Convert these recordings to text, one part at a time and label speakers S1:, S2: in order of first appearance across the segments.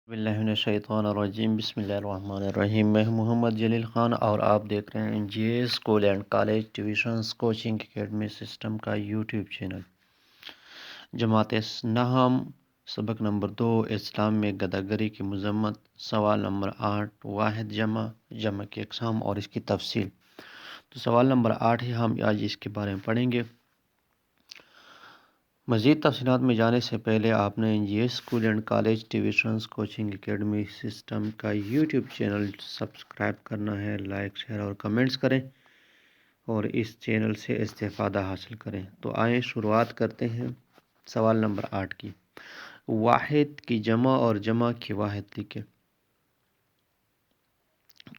S1: باللہ من الشیطان الرجیم، بسم اللہ الرحمن الرحیم۔ میں ہوں محمد جلیل خان اور آپ دیکھ رہے ہیں G A school and college tuitions coaching academy system کا یوٹیوب چینل۔ جماعت نہم، سبق نمبر 2، اسلام میں گداگری کی مذمت، سوال نمبر 8، واحد جمع کی اقسام اور اس کی تفصیل۔ تو سوال نمبر 8 ہے، ہم آج اس کے بارے میں پڑھیں گے۔ مزید تفصیلات میں جانے سے پہلے آپ نے G A school and college tuitions coaching academy system کا یوٹیوب چینل سبسکرائب کرنا ہے، لائک شیئر اور کمنٹس کریں اور اس چینل سے استفادہ حاصل کریں۔ تو آئیں شروعات کرتے ہیں سوال نمبر 8 کی۔ واحد کی جمع اور جمع کی واحد لکھیں۔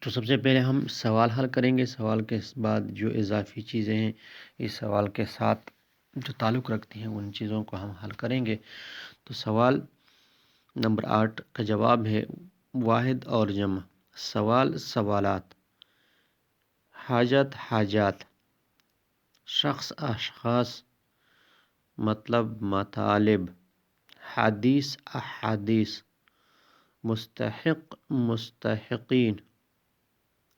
S1: تو سب سے پہلے ہم سوال حل کریں گے، سوال کے بعد جو اضافی چیزیں ہیں اس سوال کے ساتھ جو تعلق رکھتی ہیں ان چیزوں کو ہم حل کریں گے۔ تو سوال نمبر 8 کا جواب ہے واحد اور جمع۔ سوال سوالات، حاجت حاجات، شخص اشخاص، مطلب مطالب، حدیث احادیث، مستحق مستحقین،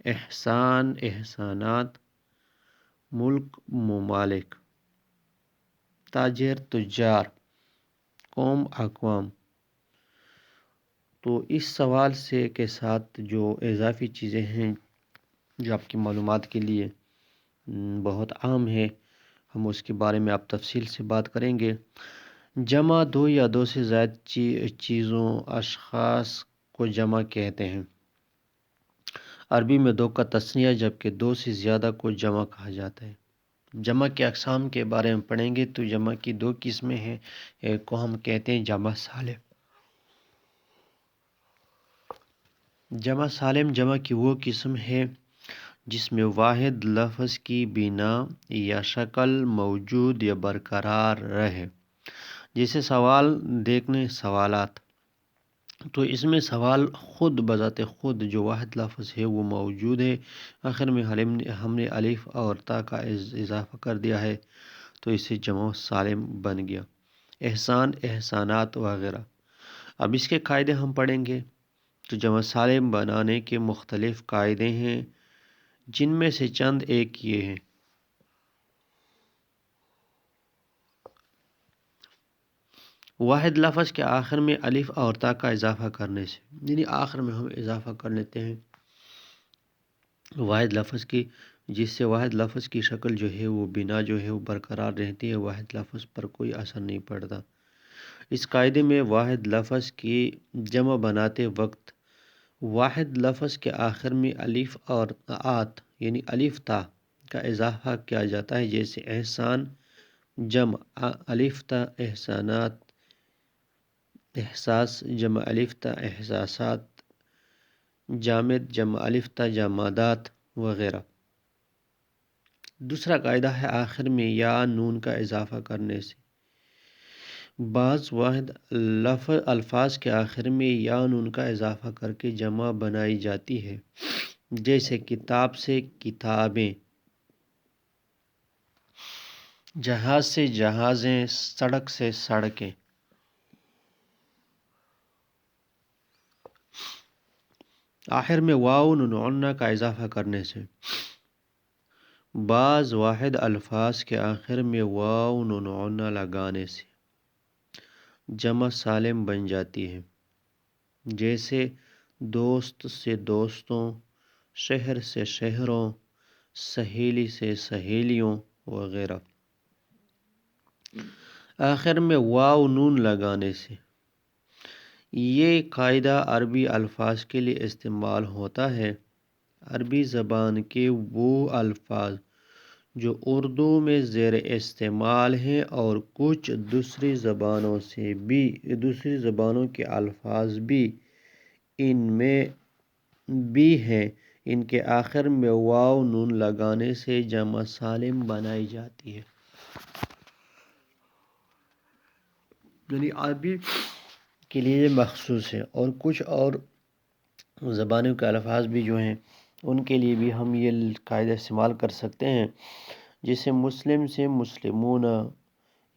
S1: احسان احسانات، ملک ممالک، تاجر تجار، قوم اقوام۔ تو اس سوال سے کے ساتھ جو اضافی چیزیں ہیں جو آپ کی معلومات کے لیے بہت عام ہے، ہم اس کے بارے میں آپ تفصیل سے بات کریں گے۔ جمع دو یا دو سے زائد چیزوں اشخاص کو جمع کہتے ہیں۔ عربی میں دو کا تثنیہ جبکہ دو سے زیادہ کو جمع کہا جاتا ہے۔ جمع کے اقسام کے بارے میں پڑھیں گے تو جمع کی دو قسمیں ہیں، ایک کو ہم کہتے ہیں جمع سالم۔ جمع سالم جمع کی وہ قسم ہے جس میں واحد لفظ کی بنا یا شکل موجود یا برقرار رہے، جیسے سوال دیکھنے سوالات۔ تو اس میں سوال خود بذات خود جو واحد لفظ ہے وہ موجود ہے، آخر میں ہم نے الف اور تا کا اضافہ کر دیا ہے تو اسے جمع سالم بن گیا۔ احسان احسانات وغیرہ۔ اب اس کے قاعدے ہم پڑھیں گے۔ تو جمع سالم بنانے کے مختلف قاعدے ہیں جن میں سے چند ایک یہ ہیں۔ واحد لفظ کے آخر میں الف اور تا کا اضافہ کرنے سے، یعنی آخر میں ہم اضافہ کر لیتے ہیں واحد لفظ کی، جس سے واحد لفظ کی شکل جو ہے وہ بنا جو ہے وہ برقرار رہتی ہے، واحد لفظ پر کوئی اثر نہیں پڑتا۔ اس قاعدے میں واحد لفظ کی جمع بناتے وقت واحد لفظ کے آخر میں الف اور آت یعنی الف تا کا اضافہ کیا جاتا ہے، جیسے احسان جمع الف تا احسانات، احساس جمع الف تا احساسات، جامد جمع الف تا جمادات وغیرہ۔ دوسرا قاعدہ ہے آخر میں یا نون کا اضافہ کرنے سے۔ بعض واحد الفاظ کے آخر میں یا نون کا اضافہ کر کے جمع بنائی جاتی ہے، جیسے کتاب سے کتابیں، جہاز سے جہازیں، سڑک سے سڑکیں۔ آخر میں واو نون عنہ کا اضافہ کرنے سے۔ بعض واحد الفاظ کے آخر میں واو نون عنہ لگانے سے جمع سالم بن جاتی ہے، جیسے دوست سے دوستوں، شہر سے شہروں، سہیلی سے سہیلیوں وغیرہ۔ آخر میں واو نون لگانے سے۔ یہ قاعدہ عربی الفاظ کے لیے استعمال ہوتا ہے۔ عربی زبان کے وہ الفاظ جو اردو میں زیر استعمال ہیں اور کچھ دوسری زبانوں کے الفاظ بھی ان میں بھی ہیں، ان کے آخر میں واو نون لگانے سے جمع سالم بنائی جاتی ہے۔ یعنی عربی کے لیے مخصوص ہے، اور کچھ اور زبانوں کے الفاظ بھی جو ہیں ان کے لیے بھی ہم یہ قاعدہ استعمال کر سکتے ہیں، جیسے مسلم سے مسلمون،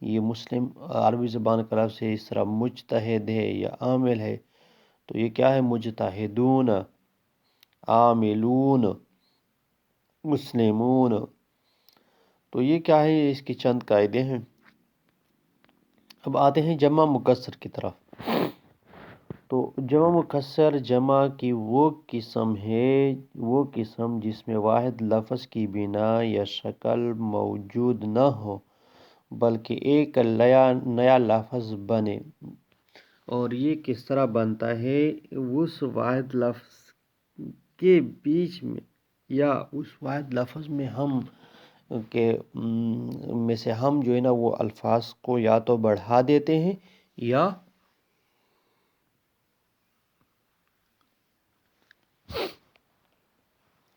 S1: یہ مسلم عربی زبان کا لفظ ہے، اس طرح مجتہد ہے یا عامل ہے تو یہ کیا ہے؟ مجتہدون، عاملون، مسلمون۔ تو یہ کیا ہے؟ اس کی چند قاعدے ہیں۔ اب آتے ہیں جمع مکسر کی طرف۔ تو جمع مکسر جمع کی وہ قسم ہے، وہ قسم جس میں واحد لفظ کی بنا یا شکل موجود نہ ہو بلکہ ایک نیا لفظ بنے۔ اور یہ کس طرح بنتا ہے؟ اس واحد لفظ کے بیچ میں یا اس واحد لفظ میں ہم میں سے ہم جو ہے نا وہ الفاظ کو یا تو بڑھا دیتے ہیں یا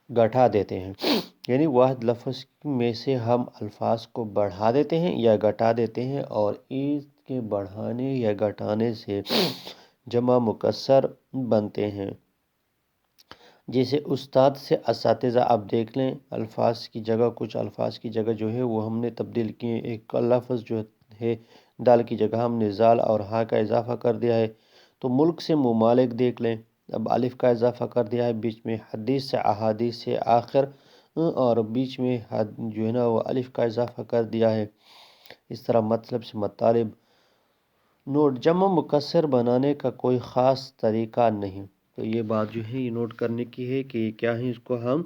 S1: گھٹا دیتے ہیں۔ یعنی واحد لفظ میں سے ہم الفاظ کو بڑھا دیتے ہیں یا گھٹا دیتے ہیں، اور اس کے بڑھانے یا گھٹانے سے جمع مکسر بنتے ہیں۔ جیسے استاد سے اساتذہ۔ آپ دیکھ لیں، الفاظ کی جگہ، کچھ الفاظ کی جگہ جو ہے وہ ہم نے تبدیل کیے۔ ایک لفظ جو ہے دال کی جگہ ہم نے زال اور ہاء کا اضافہ کر دیا ہے۔ تو ملک سے ممالک دیکھ لیں، اب الف کا اضافہ کر دیا ہے، بیچ میں حدیث سے احادیث سے آخر، اور بیچ میں جو ہے نا وہ الف کا اضافہ کر دیا ہے۔ اس طرح مطلب سے مطالب۔ نوٹ: جمع مکسر بنانے کا کوئی خاص طریقہ نہیں۔ تو یہ بات جو ہے یہ نوٹ کرنے کی ہے کہ کیا ہے، اس کو ہم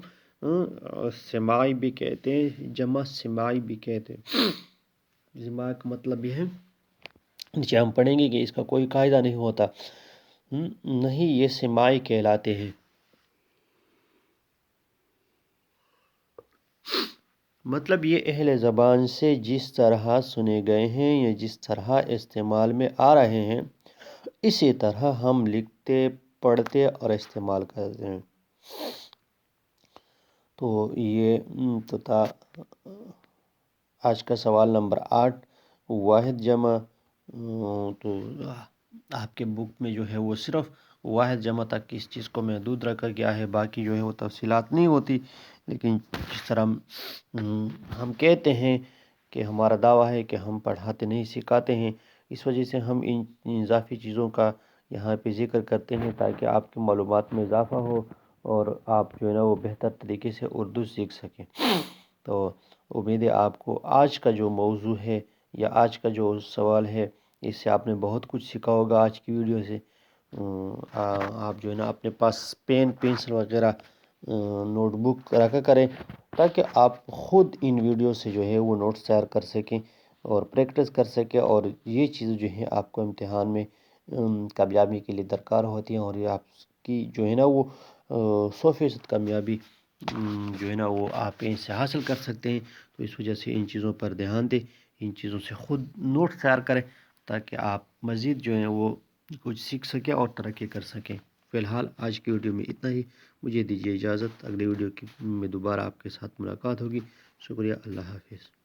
S1: سماعی بھی کہتے ہیں، جمع سماعی بھی کہتے ہیں۔ جمع کا مطلب یہ ہے، نیچے ہم پڑھیں گے کہ اس کا کوئی قاعدہ نہیں ہوتا، نہیں، یہ سماعی کہلاتے ہیں۔ مطلب یہ اہل زبان سے جس طرح سنے گئے ہیں یا جس طرح استعمال میں آ رہے ہیں، اسی طرح ہم لکھتے، پڑھتے اور استعمال کرتے ہیں۔ تو یہ تو تھا آج کا سوال نمبر 8، واحد جمع۔ تو آپ کے بک میں جو ہے وہ صرف واحد جمع تک اس چیز کو محدود رکھا گیا ہے، باقی جو ہے وہ تفصیلات نہیں ہوتی۔ لیکن جس طرح ہم کہتے ہیں کہ ہمارا دعویٰ ہے کہ ہم پڑھاتے نہیں سکھاتے ہیں، اس وجہ سے ہم ان اضافی چیزوں کا یہاں پہ ذکر کرتے ہیں تاکہ آپ کی معلومات میں اضافہ ہو اور آپ جو ہے نا وہ بہتر طریقے سے اردو سیکھ سکیں۔ تو امید ہے آپ کو آج کا جو موضوع ہے یا آج کا جو سوال ہے، اس سے آپ نے بہت کچھ سیکھا ہوگا آج کی ویڈیو سے۔ آپ جو ہے نا اپنے پاس پین پنسل وغیرہ نوٹ بک رکھا کریں تاکہ آپ خود ان ویڈیو سے جو ہے وہ نوٹس تیار کر سکیں اور پریکٹس کر سکیں، اور یہ چیز جو ہے آپ کو امتحان میں کامیابی کے لیے درکار ہوتی ہیں، اور یہ آپ کی جو ہے نا وہ 100% کامیابی جو ہے نا وہ آپ ان سے حاصل کر سکتے ہیں۔ تو اس وجہ سے ان چیزوں پر دھیان دیں، ان چیزوں سے خود نوٹ تیار کریں تاکہ آپ مزید جو ہے وہ کچھ سیکھ سکیں اور ترقی کر سکیں۔ فی الحال آج کی ویڈیو میں اتنا ہی، مجھے دیجیے اجازت، اگلی ویڈیو میں دوبارہ آپ کے ساتھ ملاقات ہوگی۔ شکریہ، اللہ حافظ۔